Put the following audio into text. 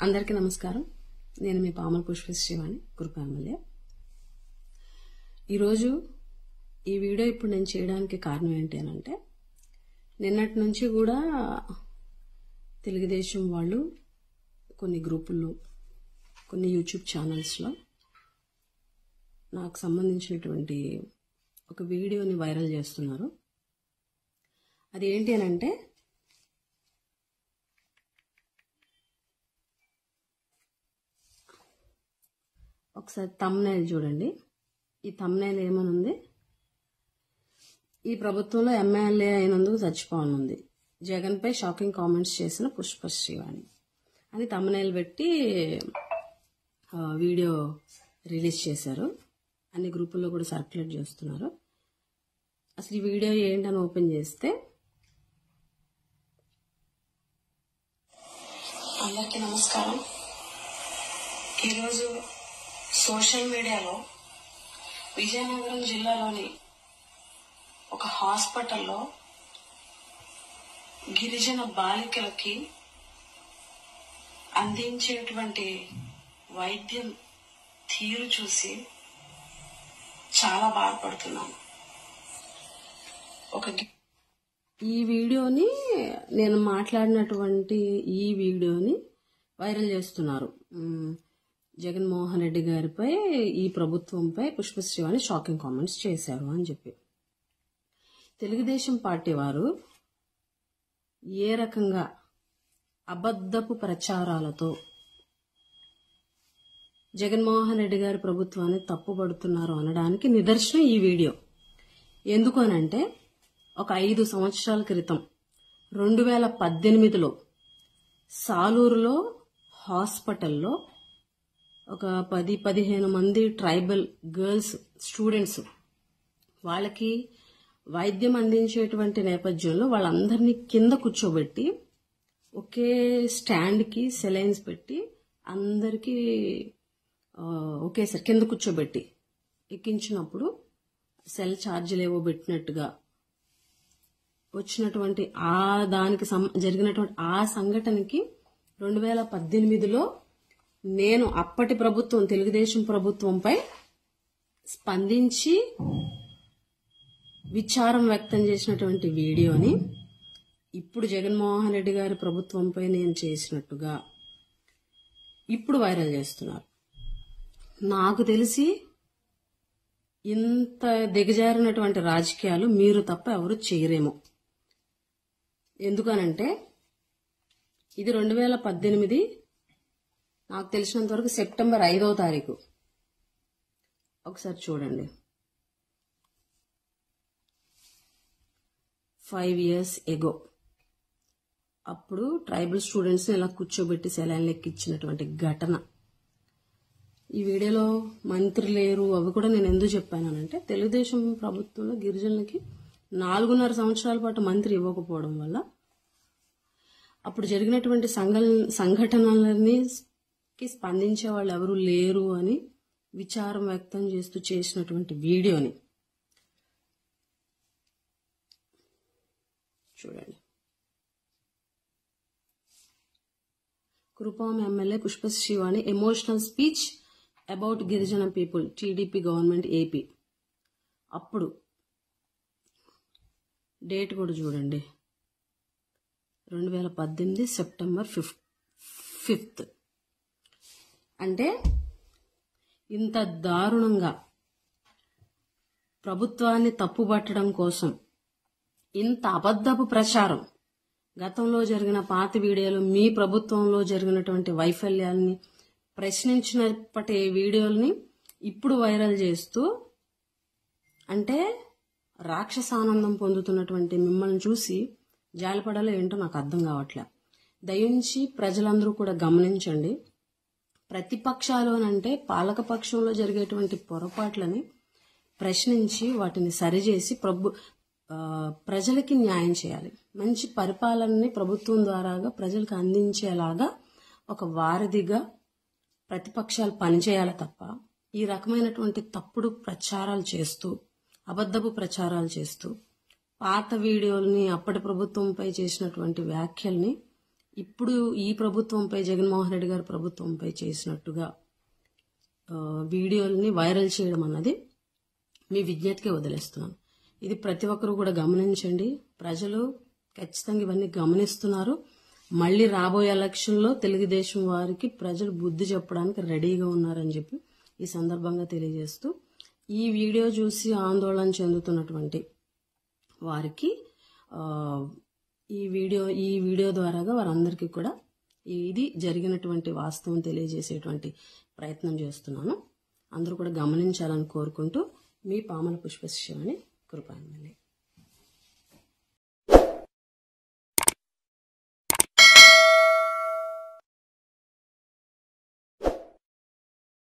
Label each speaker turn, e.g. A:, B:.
A: అందరికీ నమస్కారం. నేను మీ పామల పుష్పశ్రీవాణి, కురుప ఎమ్మెల్యే. ఈరోజు ఈ వీడియో ఇప్పుడు నేను చేయడానికి కారణం ఏంటి అనంటే, నిన్నటి నుంచి కూడా తెలుగుదేశం వాళ్ళు కొన్ని గ్రూపుల్లో, కొన్ని యూట్యూబ్ ఛానల్స్లో నాకు సంబంధించినటువంటి ఒక వీడియోని వైరల్ చేస్తున్నారు. అది ఏంటి అనంటే, ఒకసారి థంబ్నెయిల్ చూడండి. ఈ థంబ్నెయిల్ ఏమనుంది, ఈ ప్రభుత్వంలో ఎమ్మెల్యే అయినందుకు చచ్చిపోనుంది, జగన్పై షాకింగ్ కామెంట్స్ చేసిన పుష్పశ్రీవాణి అని థంబ్నెయిల్ పెట్టి వీడియో రిలీజ్ చేశారు. అన్ని గ్రూపుల్లో కూడా సర్క్యులేట్ చేస్తున్నారు. అసలు ఈ వీడియో ఏంటని ఓపెన్ చేస్తే, అందరికీ నమస్కారం. ఈరోజు సోషల్ మీడియాలో విజయనగరం జిల్లాలోని ఒక హాస్పిటల్లో గిరిజన బాలికలకి అందించేటువంటి వైద్యం తీరు చూసి చాలా బాధపడుతున్నాను. ఈ వీడియోని, నేను మాట్లాడినటువంటి ఈ వీడియోని వైరల్ చేస్తున్నారు. జగన్మోహన్ రెడ్డి గారిపై, ఈ ప్రభుత్వంపై పుష్పశ్రీవాణి షాకింగ్ కామెంట్స్ చేశారు అని చెప్పి. తెలుగుదేశం పార్టీ వారు ఏ రకంగా అబద్ధపు ప్రచారాలతో జగన్మోహన్ రెడ్డి గారి ప్రభుత్వాన్ని తప్పుపడుతున్నారు అనడానికి నిదర్శనం ఈ వీడియో. ఎందుకు అనంటే, ఒక 5 సంవత్సరాల క్రితం 2018లో సాలూరులో హాస్పిటల్లో ఒక 10-15 మంది ట్రైబల్ గర్ల్స్ స్టూడెంట్స్, వాళ్ళకి వైద్యం అందించేటువంటి నేపథ్యంలో వాళ్ళందరినీ కింద కూర్చోబెట్టి ఒకే స్టాండ్కి సెలైన్స్ పెట్టి అందరికీ ఒకేసారి కింద కూర్చోబెట్టి ఎక్కించినప్పుడు సెల్ ఛార్జీలు ఏవో పెట్టినట్టుగా వచ్చినటువంటి దానికి జరిగినటువంటి ఆ సంఘటనకి 2018లో నేను అప్పటి ప్రభుత్వం, తెలుగుదేశం ప్రభుత్వంపై స్పందించి విచారం వ్యక్తం చేసినటువంటి వీడియోని ఇప్పుడు జగన్మోహన్ రెడ్డి గారి ప్రభుత్వంపై నేను చేసినట్టుగా ఇప్పుడు వైరల్ చేస్తున్నారు. నాకు తెలిసి ఇంత దిగజారినటువంటి రాజకీయాలు మీరు తప్ప ఎవరు చేయరేమో. ఎందుకనంటే, ఇది 2018, నాకు తెలిసినంత వరకు సెప్టెంబర్ 5వ తారీఖు. ఒకసారి చూడండి. 5 years ఎగో అప్పుడు ట్రైబల్ స్టూడెంట్స్ని ఇలా కూర్చోబెట్టి సెలైన్లు ఎక్కించినటువంటి ఘటన. ఈ వీడియోలో మంత్రి లేరు, అవి కూడా నేను ఎందుకు చెప్పానంటే, తెలుగుదేశం ప్రభుత్వంలో గిరిజనులకి 4.5 సంవత్సరాల పాటు మంత్రి ఇవ్వకపోవడం వల్ల అప్పుడు జరిగినటువంటి సంఘటనలని స్పందించే వాళ్ళు ఎవరు లేరు అని విచారం వ్యక్తం చేస్తూ చేసినటువంటి వీడియోని చూడండి. Kurupam MLA Pushpasrivani emotional speech about గిరిజన పీపుల్, టీడీపీ గవర్నమెంట్ ఏపీ. అప్పుడు డేట్ కూడా చూడండి, 2018 సెప్టెంబర్ 5th. అంటే ఇంత దారుణంగా ప్రభుత్వాన్ని తప్పుపట్టడం కోసం ఇంత అబద్ధపు ప్రచారం, గతంలో జరిగిన పాత వీడియోలు, మీ ప్రభుత్వంలో జరిగినటువంటి వైఫల్యాల్ని ప్రశ్నించినప్పటి వీడియోల్ని ఇప్పుడు వైరల్ చేస్తూ, అంటే రాక్షసానందం పొందుతున్నటువంటి మిమ్మల్ని చూసి జాలిపడాలో ఏంటో నాకు అర్థం కావట్లే. దయించి ప్రజలందరూ కూడా గమనించండి. ప్రతిపక్షాలోనంటే పాలకపక్షంలో జరిగేటువంటి పొరపాట్లని ప్రశ్నించి వాటిని సరిచేసి ప్రజలకి న్యాయం చేయాలి. మంచి పరిపాలనని ప్రభుత్వం ద్వారాగా ప్రజలకు అందించేలాగా ఒక వారధిగా ప్రతిపక్షాలు పనిచేయాలి తప్ప, ఈ రకమైనటువంటి తప్పుడు ప్రచారాలు చేస్తూ, అబద్ధపు ప్రచారాలు చేస్తూ పాత వీడియోల్ని, అప్పటి ప్రభుత్వంపై చేసినటువంటి వ్యాఖ్యల్ని ఇప్పుడు ఈ ప్రభుత్వంపై, జగన్మోహన్ రెడ్డి గారి ప్రభుత్వంపై చేసినట్టుగా వీడియోల్ని వైరల్ చేయడం అన్నది మీ విజ్ఞతకే వదిలేస్తున్నాను. ఇది ప్రతి ఒక్కరూ కూడా గమనించండి. ప్రజలు ఖచ్చితంగా ఇవన్నీ గమనిస్తున్నారు. మళ్ళీ రాబోయే ఎలక్షన్లో తెలుగుదేశం వారికి ప్రజలు బుద్ధి చెప్పడానికి రెడీగా ఉన్నారని చెప్పి ఈ సందర్భంగా తెలియజేస్తూ, ఈ వీడియో చూసి ఆందోళన చెందుతున్నటువంటి వారికి ఈ వీడియో ద్వారాగా వారందరికీ కూడా ఇది జరిగినటువంటి వాస్తవం తెలియజేసేటువంటి ప్రయత్నం చేస్తున్నాను. అందరూ కూడా గమనించాలని కోరుకుంటూ, మీ పామల పుష్పశ్రీ కృపాంజలి.